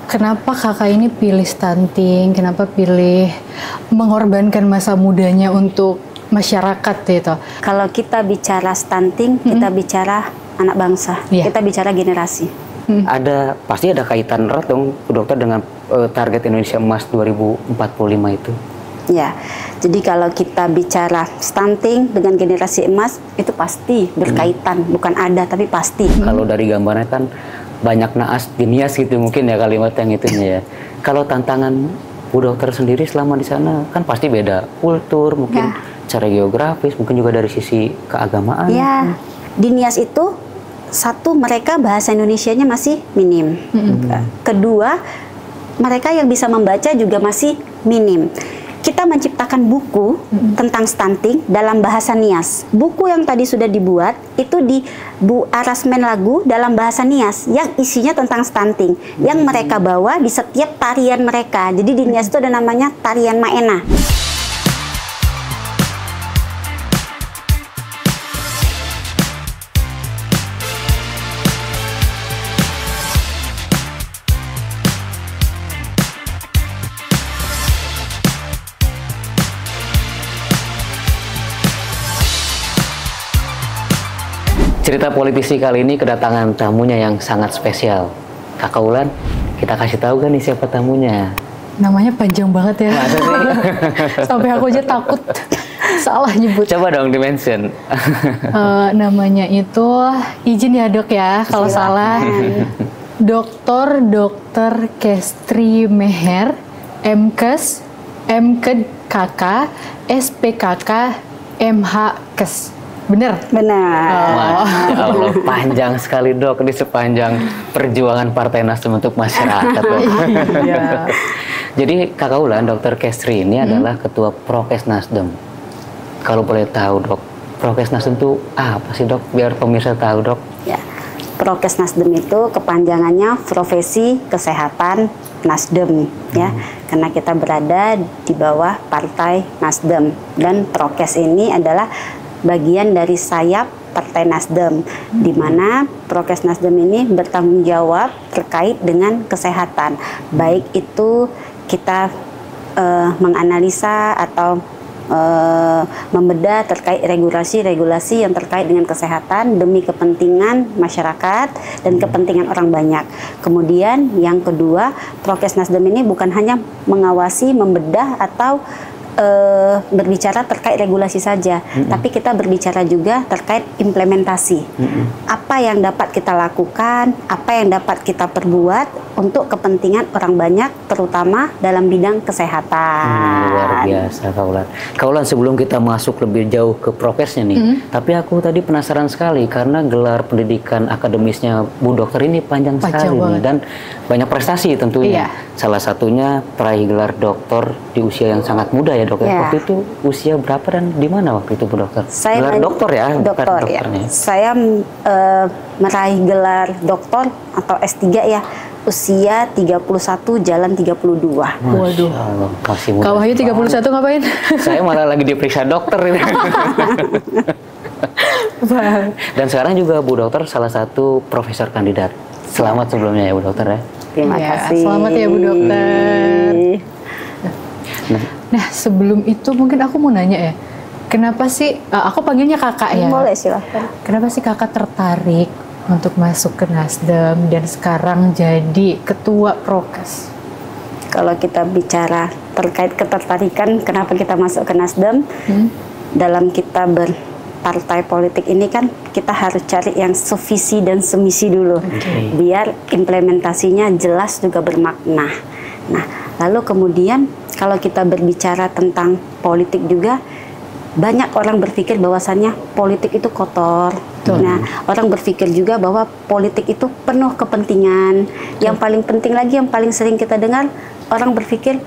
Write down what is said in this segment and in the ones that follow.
kenapa kakak ini pilih stunting, kenapa pilih mengorbankan masa mudanya untuk masyarakat gitu? Kalau kita bicara stunting, kita bicara anak bangsa, kita bicara generasi. Pasti ada kaitan erat dong, Bu Dokter, dengan target Indonesia Emas 2045 itu. Ya, jadi kalau kita bicara stunting dengan generasi emas itu pasti berkaitan, bukan ada tapi pasti. Kalau dari gambarnya kan banyak naas genias gitu mungkin ya kalimat yang itunya ya. Kalau tantangan Bu Dokter sendiri selama di sana kan pasti beda kultur, mungkin cara geografis, mungkin juga dari sisi keagamaan. Ya, di Nias itu satu, mereka bahasa Indonesianya masih minim. Kedua, mereka yang bisa membaca juga masih minim. Kita menciptakan buku tentang stunting dalam bahasa Nias. Buku yang tadi sudah dibuat itu di arasmen lagu dalam bahasa Nias yang isinya tentang stunting, yang mereka bawa di setiap tarian mereka. Jadi di Nias itu ada namanya tarian Maena. Cerita politisi kali ini kedatangan tamunya yang sangat spesial. Kakak Ulan, kita kasih tahu kan nih siapa tamunya? Namanya panjang banget ya. Sampai aku aja takut salah nyebut. Coba dong di-mention. Namanya itu, izin ya dok ya kalau salah. Dr. Kestri Meher, MKes, MKK, SPKK, MHkes. Bener? Benar. Masya Allah, panjang sekali dok di sepanjang perjuangan Partai Nasdem untuk masyarakat. Iya. Jadi Kakak Ulan, Dr. Kestri ini adalah Ketua Prokes Nasdem. Kalau boleh tahu dok, Prokes Nasdem itu apa sih dok? Biar pemirsa tahu dok. Ya, Prokes Nasdem itu kepanjangannya Profesi Kesehatan Nasdem, ya, karena kita berada di bawah Partai Nasdem, dan Prokes ini adalah bagian dari sayap Partai Nasdem, di mana Prokes Nasdem ini bertanggung jawab terkait dengan kesehatan, baik itu kita menganalisa atau membedah terkait regulasi-regulasi yang terkait dengan kesehatan demi kepentingan masyarakat dan kepentingan orang banyak. Kemudian yang kedua, Prokes Nasdem ini bukan hanya mengawasi, membedah atau berbicara terkait regulasi saja, tapi kita berbicara juga terkait implementasi. Apa yang dapat kita lakukan, apa yang dapat kita perbuat untuk kepentingan orang banyak, terutama dalam bidang kesehatan. Luar biasa Kak Ulan. Kak Ulan, sebelum kita masuk lebih jauh ke prokesnya nih, tapi aku tadi penasaran sekali karena gelar pendidikan akademisnya Bu Dokter ini panjang sekali nih, dan banyak prestasi tentunya. Salah satunya peraih gelar doktor di usia yang sangat muda ya dok. Waktu itu usia berapa dan di mana waktu itu Bu Dokter? Saya gelar doktor ya? Doktor ya. Saya meraih gelar doktor atau S3 ya usia 31 jalan 32. Waduh. Masih muda. Kak Wahyu 31 ngapain? Saya malah lagi diperiksa dokter ini. Dan sekarang juga Bu Dokter salah satu profesor kandidat. Selamat sebelumnya ya Bu Dokter ya. Terima kasih. Selamat ya Bu Dokter. Nah sebelum itu mungkin aku mau nanya ya, kenapa sih, aku panggilnya kakak ya? Boleh, silahkan. Kenapa sih kakak tertarik untuk masuk ke Nasdem dan sekarang jadi ketua Prokes? Kalau kita bicara terkait ketertarikan kenapa kita masuk ke Nasdem, dalam kita berpartai politik ini kan kita harus cari yang sevisi dan semisi dulu, biar implementasinya jelas juga bermakna. Nah, lalu kemudian kalau kita berbicara tentang politik juga, banyak orang berpikir bahwasannya politik itu kotor. Nah, orang berpikir juga bahwa politik itu penuh kepentingan. Yang paling penting lagi, yang paling sering kita dengar, orang berpikir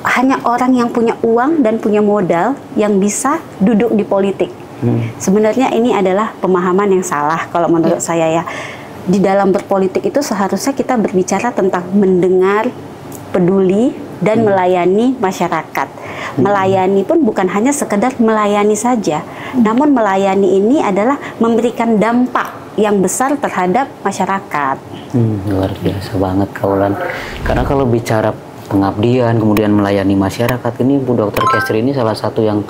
hanya orang yang punya uang dan punya modal yang bisa duduk di politik. Sebenarnya ini adalah pemahaman yang salah kalau menurut saya ya. Di dalam berpolitik itu seharusnya kita berbicara tentang mendengar, peduli, dan melayani masyarakat. Melayani pun bukan hanya sekedar melayani saja, namun melayani ini adalah memberikan dampak yang besar terhadap masyarakat. Luar biasa banget Kaulan. Karena kalau bicara pengabdian, kemudian melayani masyarakat, ini Bu Dokter Kestri ini salah satu yang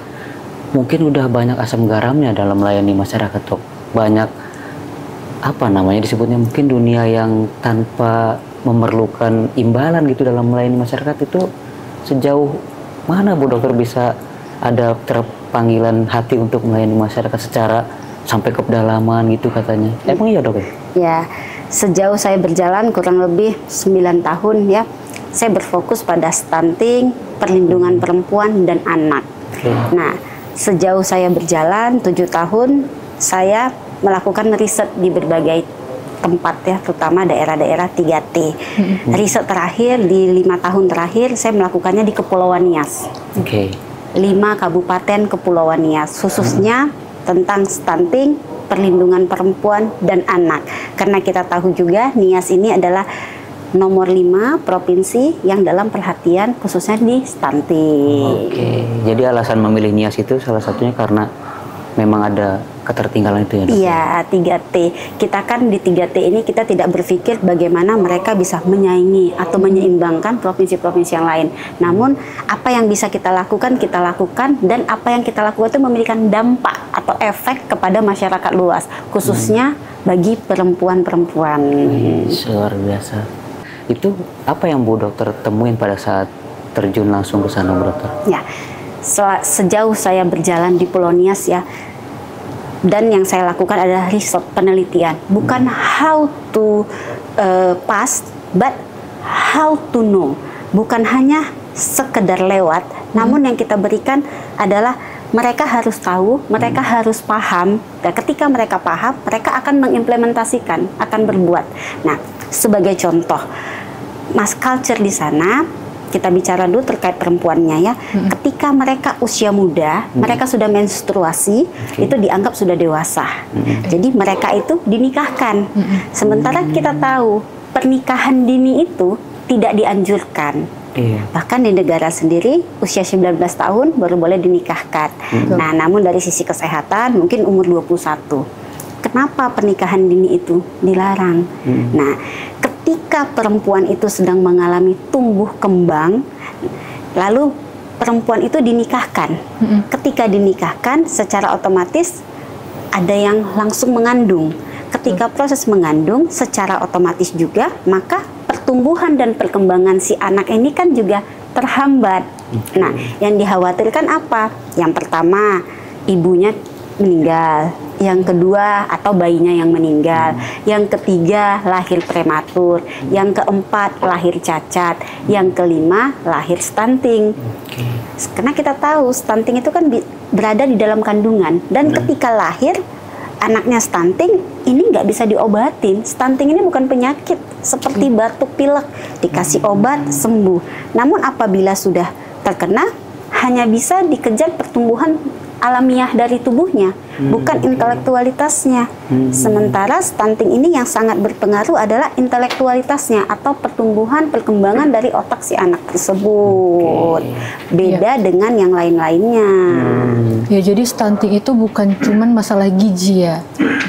mungkin udah banyak asam garamnya dalam melayani masyarakat, Dok. Banyak apa namanya disebutnya, mungkin dunia yang tanpa memerlukan imbalan gitu dalam melayani masyarakat. Itu sejauh mana Bu Dokter bisa ada terpanggilan hati untuk melayani masyarakat secara sampai ke pedalaman gitu katanya? Emang iya, Dok? Ya, sejauh saya berjalan kurang lebih 9 tahun ya, saya berfokus pada stunting, perlindungan perempuan dan anak. Nah, sejauh saya berjalan 7 tahun, saya melakukan riset di berbagai tempat ya, terutama daerah-daerah 3T. Riset terakhir di 5 tahun terakhir saya melakukannya di Kepulauan Nias. 5 kabupaten Kepulauan Nias, khususnya tentang stunting, perlindungan perempuan dan anak. Karena kita tahu juga Nias ini adalah nomor 5 provinsi yang dalam perhatian khususnya di stunting. Jadi alasan memilih Nias itu salah satunya karena memang ada ketertinggalan itu ya, Dok? Iya, 3T. Kita kan di 3T ini kita tidak berpikir bagaimana mereka bisa menyaingi atau menyeimbangkan provinsi-provinsi yang lain. Namun, apa yang bisa kita lakukan, dan apa yang kita lakukan itu memberikan dampak atau efek kepada masyarakat luas, khususnya bagi perempuan-perempuan. Luar biasa. Itu apa yang Bu Dokter temuin pada saat terjun langsung ke sana, Bu Dokter? Ya, sejauh saya berjalan di Pulau Nias ya, dan yang saya lakukan adalah riset, penelitian, bukan how to pass, but how to know. Bukan hanya sekedar lewat, namun yang kita berikan adalah mereka harus tahu, mereka harus paham, dan ketika mereka paham, mereka akan mengimplementasikan, akan berbuat. Nah, sebagai contoh, mass culture di sana, kita bicara dulu terkait perempuannya ya. Ketika mereka usia muda, mereka sudah menstruasi, itu dianggap sudah dewasa. Jadi mereka itu dinikahkan. Sementara kita tahu pernikahan dini itu tidak dianjurkan. Bahkan di negara sendiri usia 19 tahun baru boleh dinikahkan. Nah, namun dari sisi kesehatan mungkin umur 21. Kenapa pernikahan dini itu dilarang? Nah, ketika perempuan itu sedang mengalami tumbuh kembang, lalu perempuan itu dinikahkan. Ketika dinikahkan, secara otomatis ada yang langsung mengandung. Ketika proses mengandung, secara otomatis juga, maka pertumbuhan dan perkembangan si anak ini kan juga terhambat. Nah, yang dikhawatirkan apa? Yang pertama, ibunya meninggal. Yang kedua, atau bayinya yang meninggal. Yang ketiga, lahir prematur. Yang keempat, lahir cacat. Yang kelima, lahir stunting. Karena kita tahu stunting itu kan berada di dalam kandungan. Dan ketika lahir, anaknya stunting, ini nggak bisa diobatin. Stunting ini bukan penyakit seperti batuk pilek, dikasih obat sembuh. Namun apabila sudah terkena, hanya bisa dikejar pertumbuhan alamiah dari tubuhnya, bukan intelektualitasnya. Sementara stunting ini yang sangat berpengaruh adalah intelektualitasnya atau pertumbuhan perkembangan dari otak si anak tersebut. Beda dengan yang lain-lainnya. Ya, jadi stunting itu bukan cuman masalah gizi ya,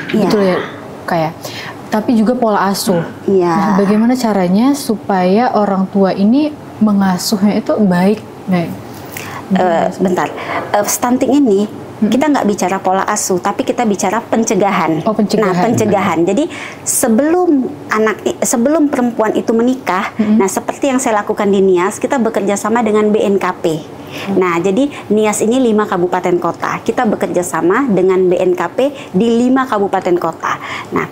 betul ya, kayak, tapi juga pola asuh. Nah, bagaimana caranya supaya orang tua ini mengasuhnya itu baik? Bentar, stunting ini kita nggak bicara pola asuh, tapi kita bicara pencegahan. Nah, pencegahan. Jadi sebelum perempuan itu menikah, nah seperti yang saya lakukan di Nias, kita bekerja sama dengan BNKP. Nah, jadi Nias ini 5 kabupaten kota. Kita bekerja sama dengan BNKP di 5 kabupaten kota. Nah,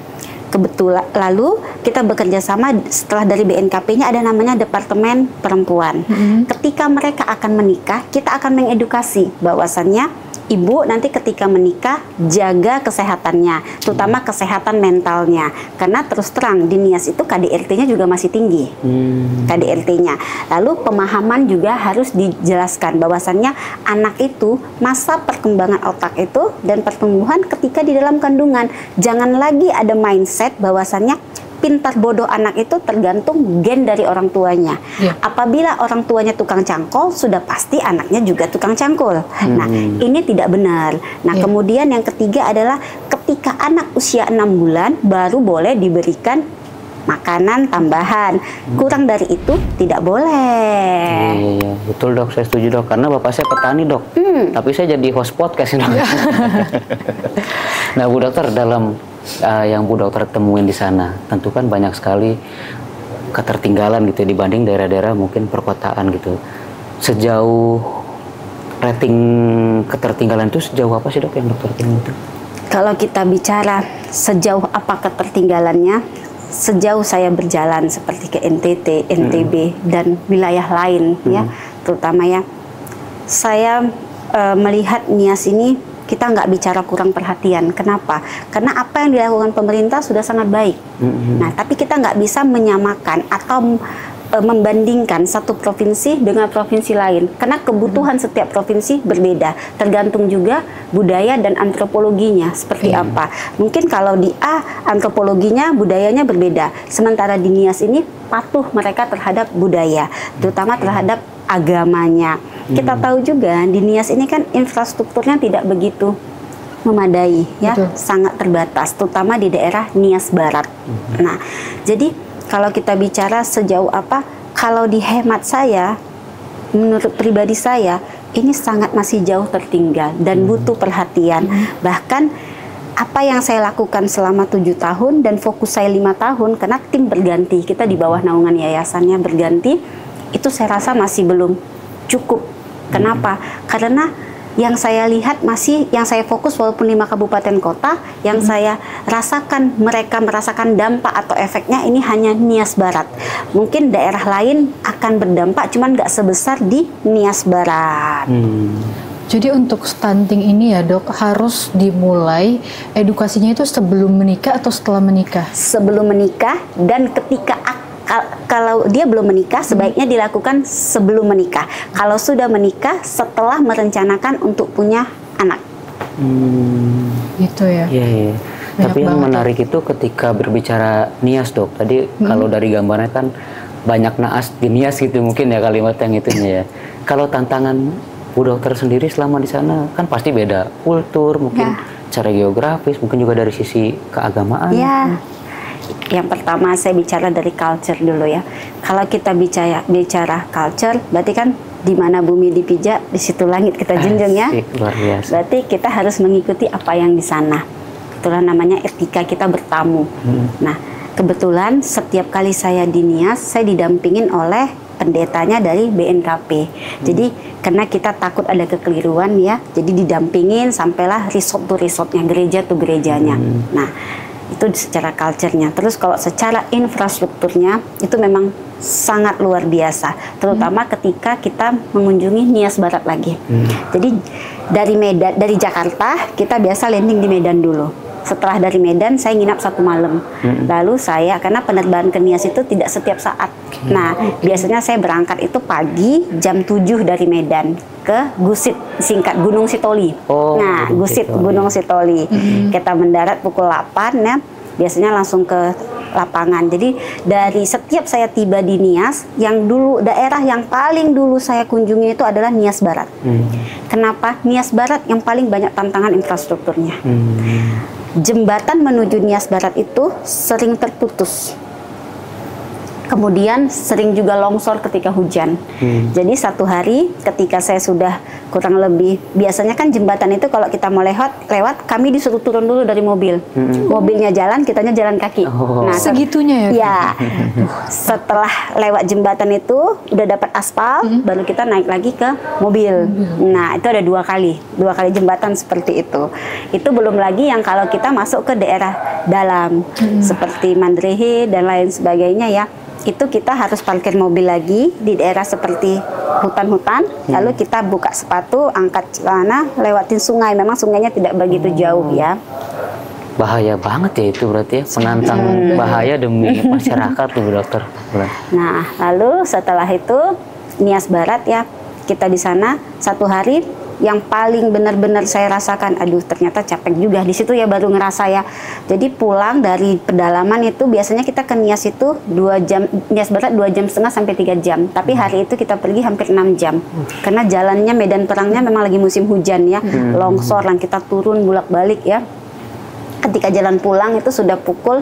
kebetulan lalu kita bekerja sama setelah dari BNKP-nya ada namanya Departemen Perempuan. Ketika mereka akan menikah, kita akan mengedukasi bahwasannya ibu nanti ketika menikah jaga kesehatannya, terutama kesehatan mentalnya. Karena terus terang di Nias itu KDRT-nya juga masih tinggi. KDRT-nya. Lalu pemahaman juga harus dijelaskan bahwasannya anak itu masa perkembangan otak itu dan pertumbuhan ketika di dalam kandungan. Jangan lagi ada mindset bahwasannya pintar bodoh anak itu tergantung gen dari orang tuanya. Apabila orang tuanya tukang cangkol, sudah pasti anaknya juga tukang cangkol. Nah, ini tidak benar. Nah, kemudian yang ketiga adalah ketika anak usia 6 bulan baru boleh diberikan makanan tambahan. Kurang dari itu tidak boleh. Iya, betul dok, saya setuju dok. Karena bapak saya petani dok, tapi saya jadi host podcast dok. Nah Bu Dokter, dalam yang Bu Dokter temuin di sana, tentu kan banyak sekali ketertinggalan gitu dibanding daerah-daerah mungkin perkotaan gitu. Sejauh rating ketertinggalan itu sejauh apa sih dok yang dokter temui itu? Kalau kita bicara sejauh apa ketertinggalannya, sejauh saya berjalan seperti ke NTT, NTB dan wilayah lain ya, terutama ya, saya melihat Nias ini kita nggak bicara kurang perhatian. Kenapa? Karena apa yang dilakukan pemerintah sudah sangat baik. Nah, tapi kita nggak bisa menyamakan atau membandingkan satu provinsi dengan provinsi lain. Karena kebutuhan setiap provinsi berbeda. Tergantung juga budaya dan antropologinya seperti apa. Mungkin kalau di A, antropologinya, budayanya berbeda. Sementara di Nias ini patuh mereka terhadap budaya, terutama terhadap agamanya. Kita tahu juga di Nias ini kan infrastrukturnya tidak begitu memadai ya, sangat terbatas, terutama di daerah Nias Barat. Nah, jadi kalau kita bicara sejauh apa, kalau di hemat saya, menurut pribadi saya, ini sangat masih jauh tertinggal dan butuh perhatian. Bahkan apa yang saya lakukan selama 7 tahun dan fokus saya 5 tahun, karena tim berganti, kita di bawah naungan yayasannya berganti, itu saya rasa masih belum cukup. Kenapa? Karena yang saya lihat masih, yang saya fokus walaupun 5 kabupaten kota, yang saya rasakan, mereka merasakan dampak atau efeknya ini hanya Nias Barat. Mungkin daerah lain akan berdampak, cuman nggak sebesar di Nias Barat. Jadi untuk stunting ini ya dok, harus dimulai edukasinya itu sebelum menikah atau setelah menikah? Sebelum menikah, dan ketika kalau dia belum menikah, sebaiknya dilakukan sebelum menikah. Kalau sudah menikah, setelah merencanakan untuk punya anak. Gitu ya. Iya. Tapi yang menarik itu ketika berbicara Nias dok. Tadi kalau dari gambarnya kan banyak naas di Nias gitu mungkin ya kalimat yang itunya ya. Kalau tantangan Bu Dokter sendiri selama di sana kan pasti beda kultur, mungkin cara geografis, mungkin juga dari sisi keagamaan. Yang pertama saya bicara dari culture dulu ya. Kalau kita bicara culture, berarti kan di mana bumi dipijak, di situ langit kita junjung ya. Luar biasa. Berarti kita harus mengikuti apa yang di sana. Itulah namanya etika kita bertamu. Nah, kebetulan setiap kali saya di Nias, saya didampingin oleh pendetanya dari BNKP. Jadi karena kita takut ada kekeliruan ya, jadi didampingin sampailah resort to resortnya, gereja tuh gerejanya. Nah, itu secara culture-nya. Terus kalau secara infrastrukturnya itu memang sangat luar biasa, terutama ketika kita mengunjungi Nias Barat lagi. Jadi dari Jakarta kita biasa landing di Medan dulu. Setelah dari Medan saya nginap 1 malam. Lalu saya, karena penerbangan ke Nias itu tidak setiap saat. Nah, biasanya saya berangkat itu pagi jam 7 dari Medan ke Gusit, singkat Gunung Sitoli. Nah, Gusit, Gunung Sitoli. Kita mendarat pukul 8 ya. Biasanya langsung ke lapangan. Jadi dari setiap saya tiba di Nias, yang dulu daerah yang paling dulu saya kunjungi itu adalah Nias Barat. Kenapa? Nias Barat yang paling banyak tantangan infrastrukturnya. Jembatan menuju Nias Barat itu sering terputus. Kemudian sering juga longsor ketika hujan. Jadi satu hari ketika saya sudah kurang lebih, biasanya kan jembatan itu kalau kita mau lewat kami disuruh turun dulu dari mobil. Mobilnya jalan, kitanya jalan kaki. Nah, segitunya ya? Ya. Setelah lewat jembatan itu udah dapat aspal, baru kita naik lagi ke mobil. Nah, itu ada 2 kali jembatan seperti itu. Itu belum lagi yang kalau kita masuk ke daerah dalam seperti Mandrehe dan lain sebagainya ya. Itu kita harus parkir mobil lagi di daerah seperti hutan-hutan, lalu kita buka sepatu, angkat celana, lewatin sungai. Memang sungainya tidak begitu jauh ya. Bahaya banget ya itu berarti ya, penantang bahaya demi masyarakat tuh Bu Dokter. Nah, lalu setelah itu Nias Barat ya, kita di sana 1 hari yang paling benar-benar saya rasakan, aduh ternyata capek juga. Di situ ya baru ngerasa ya. Jadi pulang dari pedalaman itu biasanya kita ke Nias itu 2 jam, Nias Barat 2,5 jam sampai 3 jam. Tapi hari itu kita pergi hampir 6 jam. Karena jalannya, medan perangnya memang lagi musim hujan ya. Longsor, yang kita turun bolak-balik ya. Ketika jalan pulang itu sudah pukul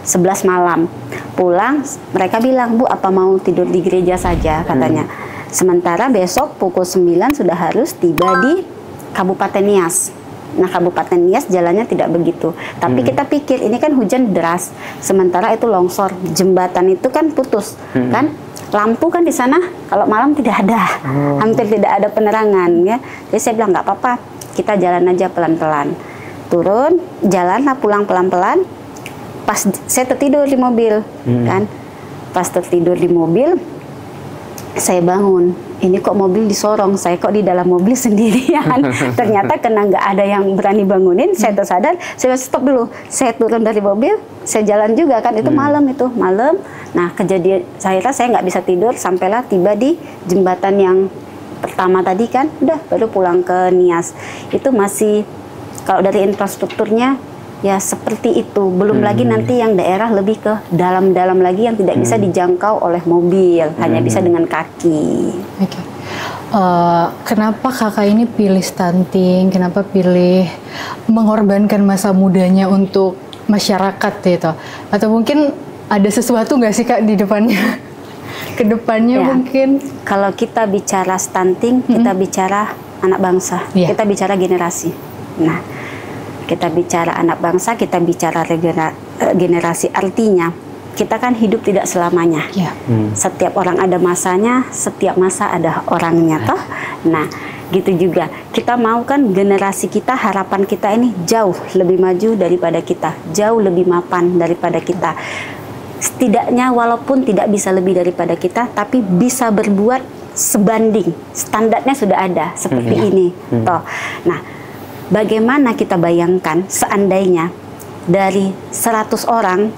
11 malam. Pulang, mereka bilang, "Bu, apa mau tidur di gereja saja?" katanya. Sementara besok pukul 9 sudah harus tiba di Kabupaten Nias. Nah, Kabupaten Nias jalannya tidak begitu. Tapi kita pikir ini kan hujan deras. Sementara itu longsor, jembatan itu kan putus, kan? Lampu kan di sana kalau malam tidak ada. Hampir tidak ada penerangan ya. Jadi saya bilang nggak apa-apa, kita jalan aja pelan-pelan. Turun, jalanlah pulang pelan-pelan. Pas saya tertidur di mobil, kan? Pas tertidur di mobil, saya bangun, ini kok mobil disorong, saya kok di dalam mobil sendirian. Ternyata karena nggak ada yang berani bangunin, saya tersadar, saya stop dulu, saya turun dari mobil, saya jalan juga kan, itu malam. Nah kejadian saya nggak bisa tidur, sampailah tiba di jembatan yang pertama tadi kan, udah baru pulang ke Nias. Itu masih, kalau dari infrastrukturnya, ya seperti itu. Belum lagi nanti yang daerah lebih ke dalam-dalam lagi yang tidak bisa dijangkau oleh mobil, hanya bisa dengan kaki. Okay. Kenapa kakak ini pilih stunting? Kenapa pilih mengorbankan masa mudanya untuk masyarakat gitu? Atau mungkin ada sesuatu nggak sih kak di depannya? Kedepannya ya, mungkin? Kalau kita bicara stunting, kita bicara anak bangsa, kita bicara generasi. Nah, kita bicara anak bangsa, kita bicara generasi, artinya kita kan hidup tidak selamanya. Setiap orang ada masanya, setiap masa ada orangnya toh. Nah, gitu juga. Kita mau kan generasi kita, harapan kita ini jauh lebih maju daripada kita, jauh lebih mapan daripada kita. Setidaknya walaupun tidak bisa lebih daripada kita, tapi bisa berbuat sebanding. Standarnya sudah ada seperti ini toh. Nah, bagaimana kita bayangkan seandainya dari 100 orang,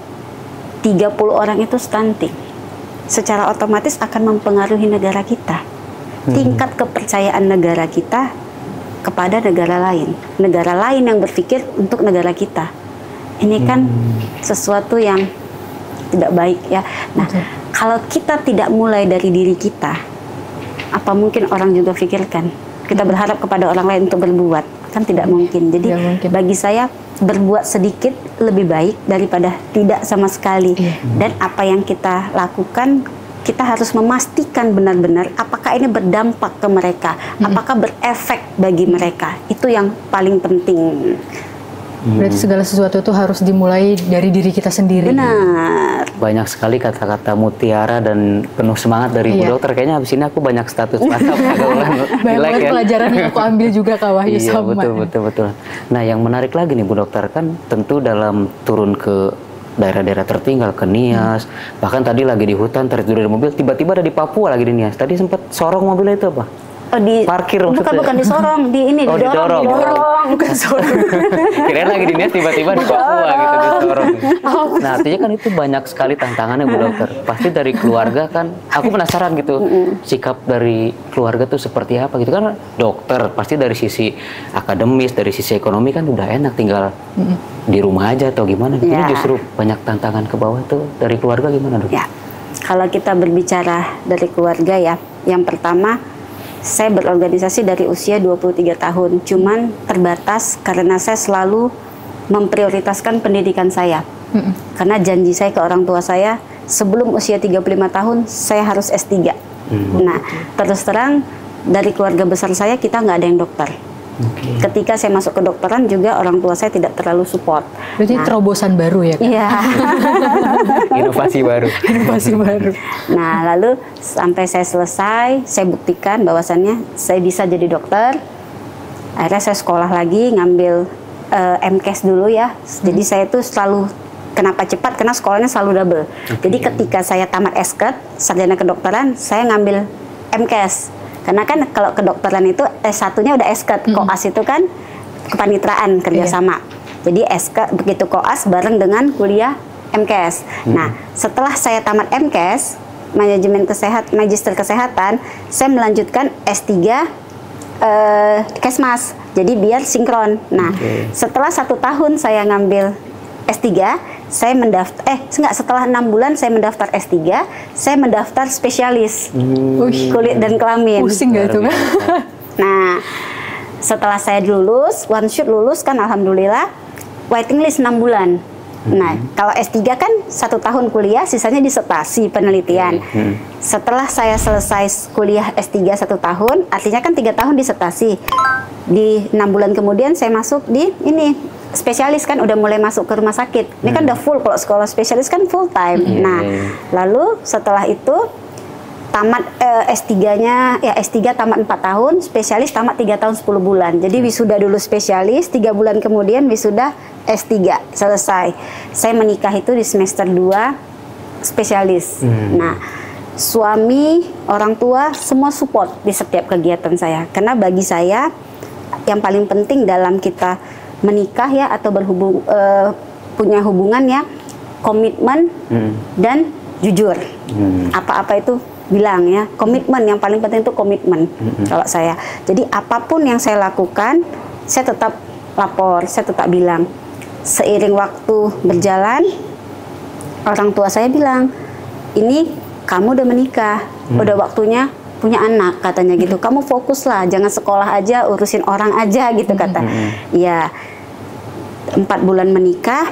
30 orang itu stunting. Secara otomatis akan mempengaruhi negara kita. Tingkat kepercayaan negara kita kepada negara lain. Negara lain yang berpikir untuk negara kita. Ini kan sesuatu yang tidak baik ya. Nah, kalau kita tidak mulai dari diri kita, apa mungkin orang juga pikirkan? Kita berharap kepada orang lain untuk berbuat. Kan tidak mungkin. Jadi bagi saya berbuat sedikit lebih baik daripada tidak sama sekali. Dan apa yang kita lakukan, kita harus memastikan benar-benar apakah ini berdampak ke mereka, apakah berefek bagi mereka. Itu yang paling penting. Berarti segala sesuatu itu harus dimulai dari diri kita sendiri. Benar. Banyak sekali kata-kata mutiara dan penuh semangat dari Bu Dokter. Kayaknya habis ini aku banyak status WhatsApp. Banyak pelajaran yang aku ambil juga Kak Wahyu sama. Betul. Nah, yang menarik lagi nih Bu Dokter, kan tentu dalam turun ke daerah-daerah tertinggal, ke Nias, bahkan tadi lagi di hutan, tertidur di mobil, tiba-tiba ada di Papua lagi di Nias. Tadi sempat sorong mobilnya itu apa? Di parkir maksudnya. Bukan disorong, didorong. Bukan sorong. Kirain lagi di Nias tiba-tiba di Papua gitu disorong. Nah, artinya kan itu banyak sekali tantangannya Bu Dokter. Pasti dari keluarga kan, aku penasaran gitu, sikap dari keluarga tuh seperti apa gitu kan. Dokter pasti dari sisi akademis, dari sisi ekonomi kan udah enak tinggal di rumah aja atau gimana gitu. Ini justru banyak tantangan ke bawah tuh dari keluarga gimana Dok? Ya, kalau kita berbicara dari keluarga ya, yang pertama, saya berorganisasi dari usia 23 tahun, cuman terbatas karena saya selalu memprioritaskan pendidikan saya. Karena janji saya ke orang tua saya, sebelum usia 35 tahun, saya harus S3. Nah, terus terang, dari keluarga besar saya, kita nggak ada yang dokter. Ketika saya masuk ke dokteran juga orang tua saya tidak terlalu support. Berarti terobosan baru ya Kak? Iya. Inovasi baru. Nah, lalu sampai saya selesai, saya buktikan bahwasannya saya bisa jadi dokter. Akhirnya saya sekolah lagi, ngambil MCAS dulu ya. Jadi saya itu selalu, kenapa cepat? Karena sekolahnya selalu double. Jadi ketika saya tamat SKED, sarjana kedokteran, saya ngambil MCAS. Karena kan kalau kedokteran itu S1-nya udah SKED, koas itu kan kepanitraan kerjasama. Jadi SKED begitu koas bareng dengan kuliah MCAS. Nah, setelah saya tamat MCAS, manajemen kesehatan, magister kesehatan, saya melanjutkan S3 Kesmas. Jadi biar sinkron. Nah, setelah 1 tahun saya ngambil S3, saya setelah 6 bulan saya mendaftar S3, saya mendaftar spesialis kulit dan kelamin. Pusing gak tuh? Nah, setelah saya lulus, one shot lulus kan alhamdulillah, waiting list 6 bulan. Nah, kalau S3 kan 1 tahun kuliah, sisanya disertasi penelitian. Setelah saya selesai kuliah S3 1 tahun, artinya kan 3 tahun disertasi. Di 6 bulan kemudian saya masuk di ini, spesialis kan udah mulai masuk ke rumah sakit. Ini kan udah full, kalau sekolah spesialis kan full time. Nah, lalu setelah itu tamat S3-nya, ya S3 tamat 4 tahun, spesialis tamat 3 tahun 10 bulan. Jadi wisuda dulu spesialis, 3 bulan kemudian wisuda S3, selesai. Saya menikah itu di semester 2 spesialis. Nah, suami, orang tua, semua support di setiap kegiatan saya. Karena bagi saya, yang paling penting dalam kita menikah ya, atau punya hubungan ya, komitmen dan jujur. Apa-apa itu bilang ya, komitmen, yang paling penting itu komitmen kalau saya. Jadi apapun yang saya lakukan, saya tetap lapor, saya tetap bilang. Seiring waktu berjalan, orang tua saya bilang, ini kamu udah menikah, udah waktunya punya anak, katanya gitu. Kamu fokuslah, jangan sekolah aja, urusin orang aja gitu kata. Ya, 4 bulan menikah,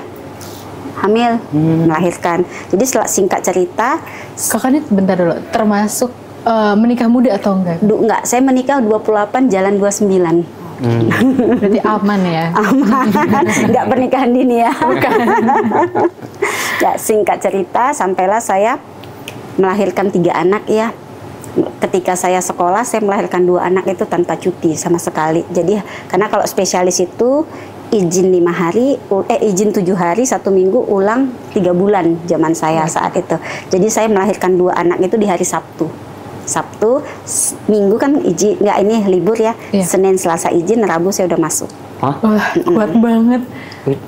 hamil, melahirkan. Jadi singkat cerita, kakaknya bentar dulu, termasuk menikah muda atau enggak? Enggak, saya menikah 28, jalan 29. Berarti aman ya? Aman, nggak pernikahan dini ya. Ya, singkat cerita, sampailah saya melahirkan 3 anak ya. Ketika saya sekolah, saya melahirkan 2 anak itu tanpa cuti sama sekali. Jadi, karena kalau spesialis itu izin 5 hari, izin 7 hari, 1 minggu, ulang 3 bulan zaman saya saat itu. Jadi saya melahirkan 2 anak itu di hari Sabtu. Minggu kan izin, nggak ini libur ya. Senin, Selasa izin, Rabu saya udah masuk. Wah, kuat banget.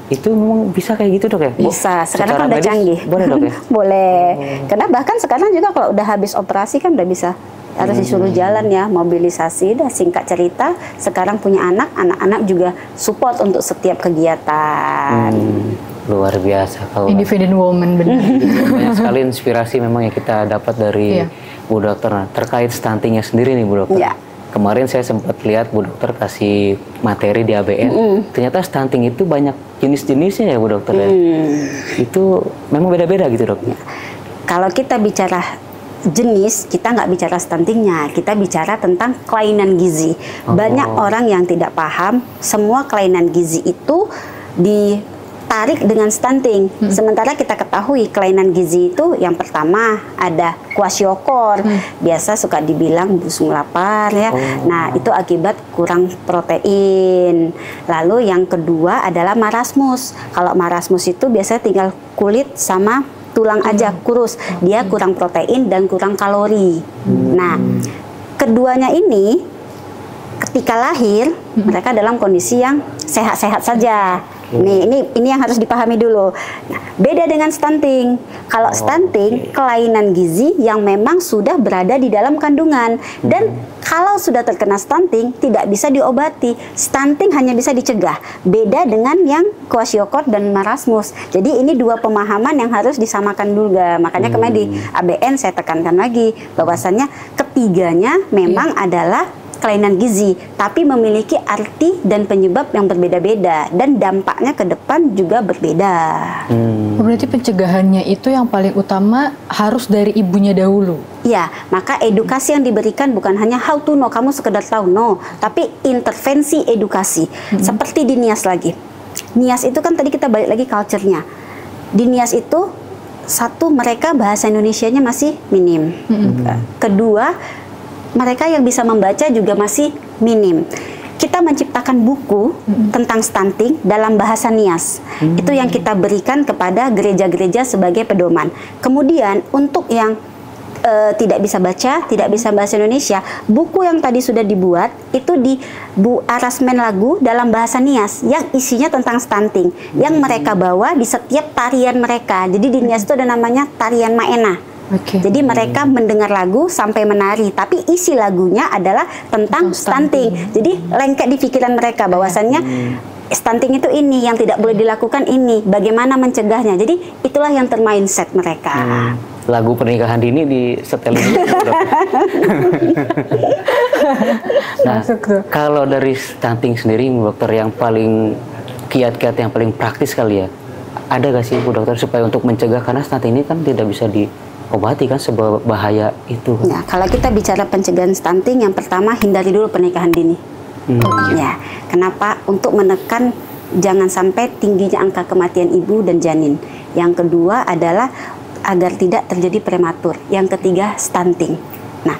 Itu memang bisa kayak gitu dok ya? Bisa, sekarang kan udah canggih. Boleh dok ya? Boleh. Karena bahkan sekarang juga kalau udah habis operasi kan udah bisa, harus disuruh jalan ya, mobilisasi. Dah singkat cerita, sekarang punya anak-anak juga support untuk setiap kegiatan. Luar biasa kalau independent woman, benar. Banyak sekali inspirasi memang yang kita dapat dari Bu Dokter. Nah, terkait stuntingnya sendiri nih Bu Dokter. Kemarin saya sempat lihat Bu Dokter kasih materi di ABN. Ternyata stunting itu banyak jenis-jenisnya ya Bu Dokter ya. Itu memang beda-beda gitu dok. Kalau kita bicara jenis, kita nggak bicara stuntingnya, kita bicara tentang kelainan gizi. Banyak orang yang tidak paham, semua kelainan gizi itu ditarik dengan stunting. Sementara kita ketahui kelainan gizi itu yang pertama ada kwashiorkor, biasa suka dibilang busung lapar ya. Nah, itu akibat kurang protein. Lalu yang kedua adalah marasmus. Kalau marasmus itu biasanya tinggal kulit sama tulang aja, kurus. Dia kurang protein dan kurang kalori. Nah, keduanya ini ketika lahir mereka dalam kondisi yang sehat-sehat saja. Ini yang harus dipahami dulu. Nah, beda dengan stunting. Kalau stunting, kelainan gizi yang memang sudah berada di dalam kandungan. Dan kalau sudah terkena stunting, tidak bisa diobati. Stunting hanya bisa dicegah. Beda dengan yang kwashiorkor dan marasmus. Jadi ini 2 pemahaman yang harus disamakan juga. Makanya kemarin di ABN saya tekankan lagi bahwasannya ketiganya memang adalah kelainan gizi, tapi memiliki arti dan penyebab yang berbeda-beda dan dampaknya ke depan juga berbeda. Berarti pencegahannya itu yang paling utama harus dari ibunya dahulu. Ya, maka edukasi yang diberikan bukan hanya how to know, kamu sekedar tahu, no, tapi intervensi edukasi. Seperti di NIAS lagi. NIAS itu kan tadi kita balik lagi culture-nya. Di NIAS itu, satu, mereka bahasa Indonesianya masih minim. Kedua, mereka yang bisa membaca juga masih minim. Kita menciptakan buku tentang stunting dalam bahasa NIAS. Itu yang kita berikan kepada gereja-gereja sebagai pedoman. Kemudian untuk yang tidak bisa baca, tidak bisa bahasa Indonesia, buku yang tadi sudah dibuat itu di arasmen lagu dalam bahasa NIAS yang isinya tentang stunting, yang mereka bawa di setiap tarian mereka. Jadi di NIAS itu ada namanya tarian Maena. Jadi mereka mendengar lagu sampai menari, tapi isi lagunya adalah tentang stunting. Jadi lengket di pikiran mereka bahwasannya stunting itu ini, yang tidak boleh dilakukan ini, bagaimana mencegahnya. Jadi itulah yang termindset mereka. Lagu pernikahan dini di setelin. Nah, kalau dari stunting sendiri, Bu Dokter, yang paling kiat-kiat, yang paling praktis kali ya, ada gak sih Bu Dokter supaya untuk mencegah, karena stunting ini kan tidak bisa diobati kan, sebuah bahaya itu kan? Ya, kalau kita bicara pencegahan stunting, yang pertama hindari dulu pernikahan dini. Ya, kenapa? Untuk menekan jangan sampai tingginya angka kematian ibu dan janin. Yang kedua adalah agar tidak terjadi prematur. Yang ketiga, stunting. Nah,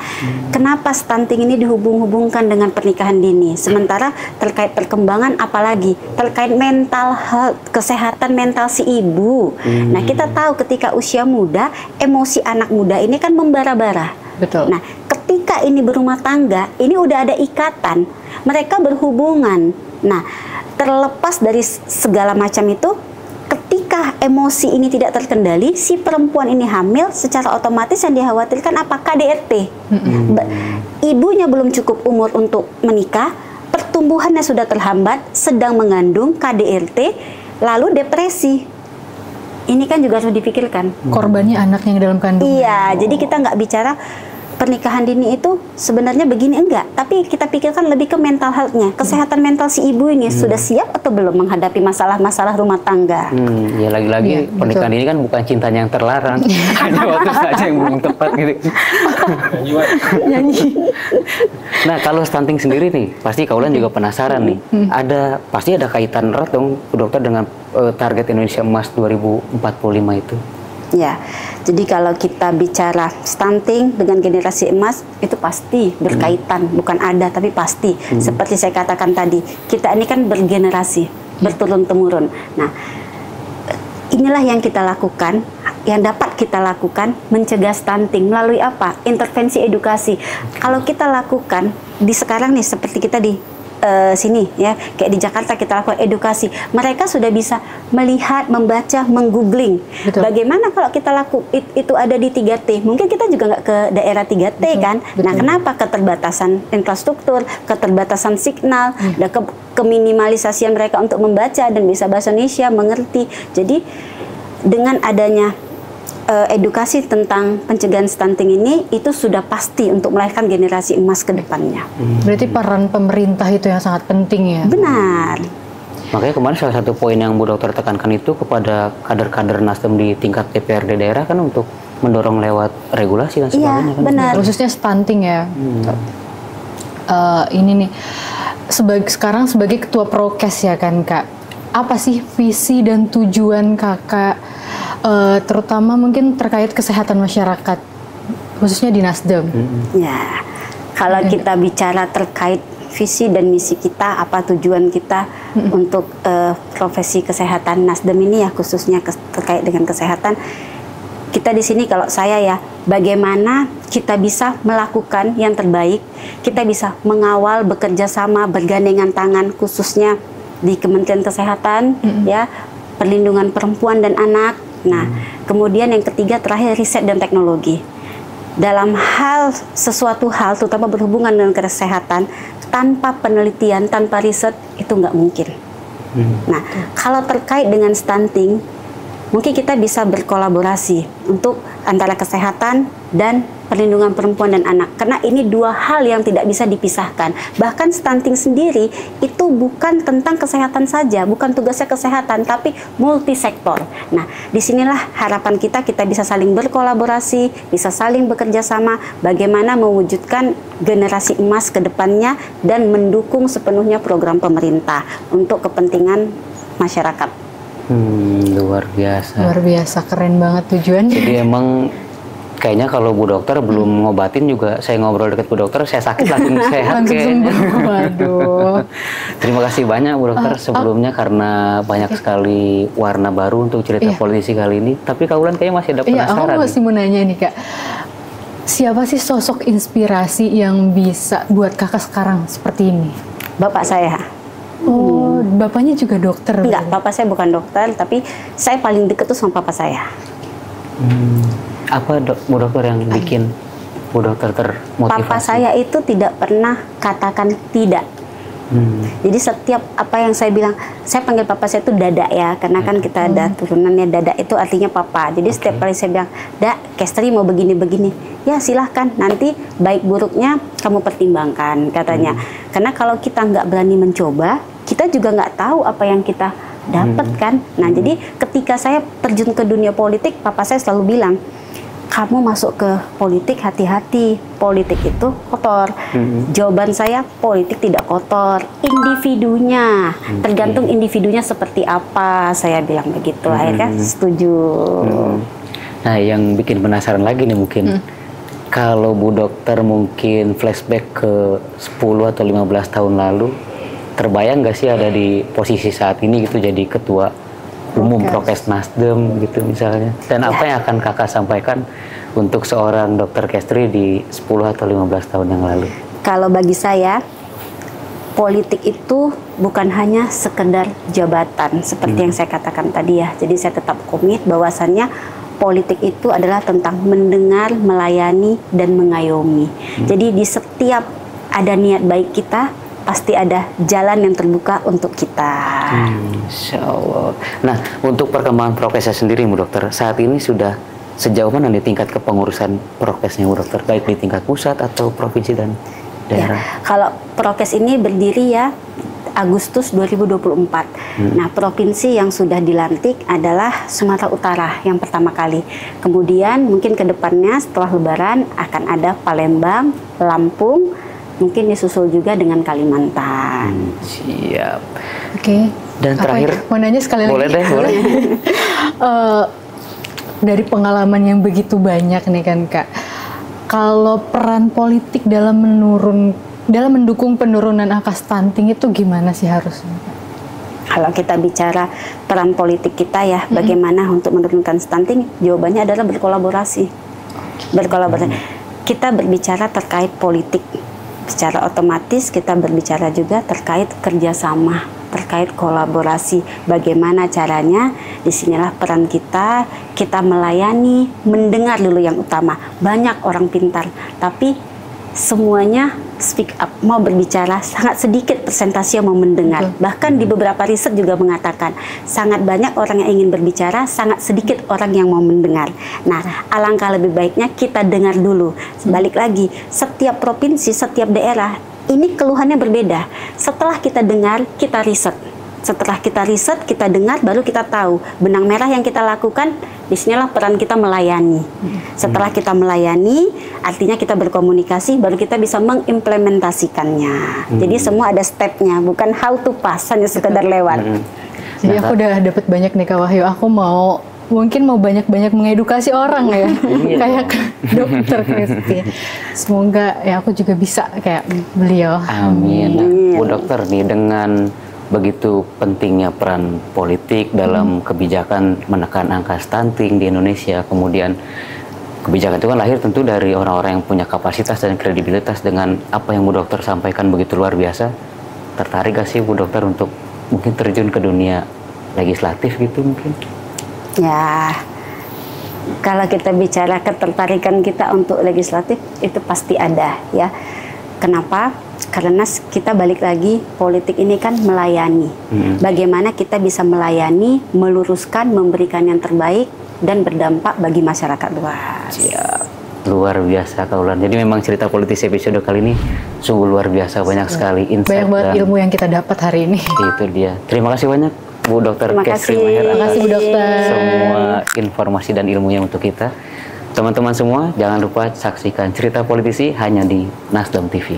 kenapa stunting ini dihubung-hubungkan dengan pernikahan dini? Sementara terkait perkembangan, apalagi terkait mental health, kesehatan mental si ibu. Nah, kita tahu ketika usia muda, emosi anak muda ini kan membara-bara. Betul. Nah, ketika ini berumah tangga, ini udah ada ikatan, mereka berhubungan. Nah, terlepas dari segala macam itu, ketika emosi ini tidak terkendali, si perempuan ini hamil, secara otomatis yang dikhawatirkan apa? KDRT. Ibunya belum cukup umur untuk menikah, pertumbuhannya sudah terhambat, sedang mengandung, KDRT, lalu depresi. Ini kan juga harus dipikirkan. Korbannya anak yang dalam kandungan. Iya, jadi kita nggak bicara pernikahan dini itu sebenarnya begini, enggak, tapi kita pikirkan lebih ke mental health-nya, kesehatan mental si ibu ini sudah siap atau belum menghadapi masalah-masalah rumah tangga. Ya lagi-lagi pernikahan ini kan bukan cintanya yang terlarang, hanya waktu saja yang belum tepat gitu. Nah, kalau stunting sendiri nih, pasti kaulan juga penasaran nih. Pasti ada kaitan erat dong, Bu Dokter, dengan target Indonesia Emas 2045 itu. Ya, jadi kalau kita bicara stunting dengan generasi emas, itu pasti berkaitan, bukan ada tapi pasti. Seperti saya katakan tadi, kita ini kan bergenerasi, berturun-temurun. Nah, inilah yang kita lakukan, yang dapat kita lakukan mencegah stunting melalui apa? Intervensi edukasi. Kalau kita lakukan di sekarang nih, seperti kita di sini ya, kayak di Jakarta kita lakukan edukasi, mereka sudah bisa melihat, membaca, menggoogling. Bagaimana kalau kita itu ada di 3T, mungkin kita juga nggak ke daerah 3T kan. Nah, kenapa? Keterbatasan infrastruktur, keterbatasan signal, dan keminimalisasian mereka untuk membaca dan bisa bahasa Indonesia, mengerti. Jadi dengan adanya edukasi tentang pencegahan stunting ini, itu sudah pasti untuk melahirkan generasi emas ke depannya. Berarti peran pemerintah itu yang sangat penting ya? Benar. Makanya kemarin salah satu poin yang Bu Dokter tekankan itu kepada kader-kader Nasdem di tingkat DPRD daerah kan, untuk mendorong lewat regulasi dan sebagainya. Iya, benar. Khususnya stunting ya. Ini nih, sekarang sebagai ketua prokes ya kan Kak, apa sih visi dan tujuan Kakak, terutama mungkin terkait kesehatan masyarakat, khususnya di Nasdem? Ya, kalau kita bicara terkait visi dan misi kita, apa tujuan kita untuk profesi kesehatan Nasdem ini ya, khususnya terkait dengan kesehatan, kita di sini kalau saya ya, bagaimana kita bisa melakukan yang terbaik, kita bisa mengawal, bekerja sama, bergandengan tangan, khususnya di Kementerian Kesehatan, ya, perlindungan perempuan dan anak. Nah, kemudian yang ketiga terakhir riset dan teknologi. Dalam sesuatu hal, terutama berhubungan dengan kesehatan, tanpa penelitian, tanpa riset, itu nggak mungkin. Nah, kalau terkait dengan stunting, mungkin kita bisa berkolaborasi untuk antara kesehatan dan perlindungan perempuan dan anak, karena ini dua hal yang tidak bisa dipisahkan. Bahkan stunting sendiri itu bukan tentang kesehatan saja, bukan tugasnya kesehatan, tapi multisektor. Nah, disinilah harapan kita bisa saling berkolaborasi, bisa saling bekerja sama, bagaimana mewujudkan generasi emas ke depannya dan mendukung sepenuhnya program pemerintah untuk kepentingan masyarakat. Luar biasa. Luar biasa, keren banget tujuannya. Jadi emang kayaknya kalau Bu Dokter belum ngobatin juga, saya ngobrol deket Bu Dokter, saya sakit langsung sehat. Langsung sembuh. Waduh. Terima kasih banyak Bu Dokter sebelumnya, karena banyak sekali warna baru untuk cerita politisi kali ini. Tapi Kak Wulan kayaknya masih ada penasaran. Aku masih mau nanya nih Kak, siapa sih sosok inspirasi yang bisa buat Kakak sekarang seperti ini? Bapak saya. Oh, bapaknya juga dokter? Enggak, bapak saya bukan dokter, tapi saya paling deket tuh sama papa saya. Apa Bu Dokter yang bikin Bu Dokter termotivasi? Papa saya itu tidak pernah katakan tidak. Jadi setiap apa yang saya bilang, saya panggil papa saya itu Dada ya, karena kan kita ada turunannya Dada itu artinya papa. Jadi setiap kali saya bilang, Dak, Kestri mau begini-begini, ya silahkan, nanti baik buruknya kamu pertimbangkan katanya. Karena kalau kita nggak berani mencoba, kita juga nggak tahu apa yang kita dapat kan. Nah jadi ketika saya terjun ke dunia politik, papa saya selalu bilang, kamu masuk ke politik hati-hati, politik itu kotor. Jawaban saya, politik tidak kotor, individunya, tergantung individunya seperti apa, saya bilang begitu. Akhirnya setuju. Nah yang bikin penasaran lagi nih mungkin, kalau Bu Dokter mungkin flashback ke 10 atau 15 tahun lalu, terbayang nggak sih ada di posisi saat ini gitu, jadi ketua umum Prokes Nasdem gitu misalnya, dan apa yang akan kakak sampaikan untuk seorang Dokter Kestri di 10 atau 15 tahun yang lalu? Kalau bagi saya, politik itu bukan hanya sekedar jabatan seperti yang saya katakan tadi ya. Jadi saya tetap komit bahwasannya politik itu adalah tentang mendengar, melayani, dan mengayomi. Jadi di setiap ada niat baik kita, pasti ada jalan yang terbuka untuk kita. Insya Allah. Nah, untuk perkembangan prokesnya sendiri, Bu Dokter, saat ini sudah sejauh mana nih tingkat kepengurusan prokesnya, Bu Dokter, baik di tingkat pusat atau provinsi dan daerah? Ya, kalau prokes ini berdiri ya Agustus 2024. Nah, provinsi yang sudah dilantik adalah Sumatera Utara yang pertama kali. Kemudian mungkin ke depannya setelah Lebaran akan ada Palembang, Lampung, mungkin disusul juga dengan Kalimantan. Siap. Oke. Dan terakhir, mau nanya sekali boleh lagi? Deh, boleh. Dari pengalaman yang begitu banyak nih kan Kak, kalau peran politik dalam mendukung penurunan angka stunting itu gimana sih harusnya? Kalau kita bicara peran politik kita ya, bagaimana untuk menurunkan stunting, jawabannya adalah berkolaborasi. Berkolaborasi. Kita berbicara terkait politik. Secara otomatis kita berbicara juga terkait kerjasama, terkait kolaborasi. Bagaimana caranya? Disinilah peran kita melayani, mendengar dulu yang utama. Banyak orang pintar, tapi semuanya speak up, mau berbicara, sangat sedikit persentase yang mau mendengar. Bahkan di beberapa riset juga mengatakan sangat banyak orang yang ingin berbicara, sangat sedikit orang yang mau mendengar. Nah, alangkah lebih baiknya kita dengar dulu. Balik lagi, setiap provinsi, setiap daerah ini keluhannya berbeda. Setelah kita dengar, kita riset. Setelah kita riset, kita dengar, baru kita tahu benang merah yang kita lakukan. Disinilah peran kita melayani. Setelah kita melayani, artinya kita berkomunikasi, baru kita bisa mengimplementasikannya. Jadi semua ada stepnya, bukan how to pass, hanya sekedar lewat. Jadi aku udah dapat banyak nih Kak Wahyu. Aku mungkin mau banyak-banyak mengedukasi orang ya, kayak Dokter Kestri. Semoga ya aku juga bisa kayak beliau. Amin. Nah, Bu Dokter nih, dengan begitu pentingnya peran politik dalam kebijakan menekan angka stunting di Indonesia, kemudian kebijakan itu kan lahir tentu dari orang-orang yang punya kapasitas dan kredibilitas. Dengan apa yang Bu Dokter sampaikan begitu luar biasa, tertarik gak sih Bu Dokter untuk mungkin terjun ke dunia legislatif gitu mungkin? Ya, kalau kita bicara ketertarikan kita untuk legislatif, itu pasti ada ya. Kenapa? Karena kita balik lagi, politik ini kan melayani. Bagaimana kita bisa melayani, meluruskan, memberikan yang terbaik, dan berdampak bagi masyarakat luas. Siap. Luar biasa Kak Ulan. Jadi memang cerita politis episode kali ini sungguh luar biasa, banyak sekali insight. Banyak banget ilmu yang kita dapat hari ini. Itu dia. Terima kasih banyak Bu Dokter Kestri Mahera. Terima kasih Bu Dokter. Semua informasi dan ilmunya untuk kita. Teman-teman semua, jangan lupa saksikan Cerita Politisi hanya di Nasdem TV.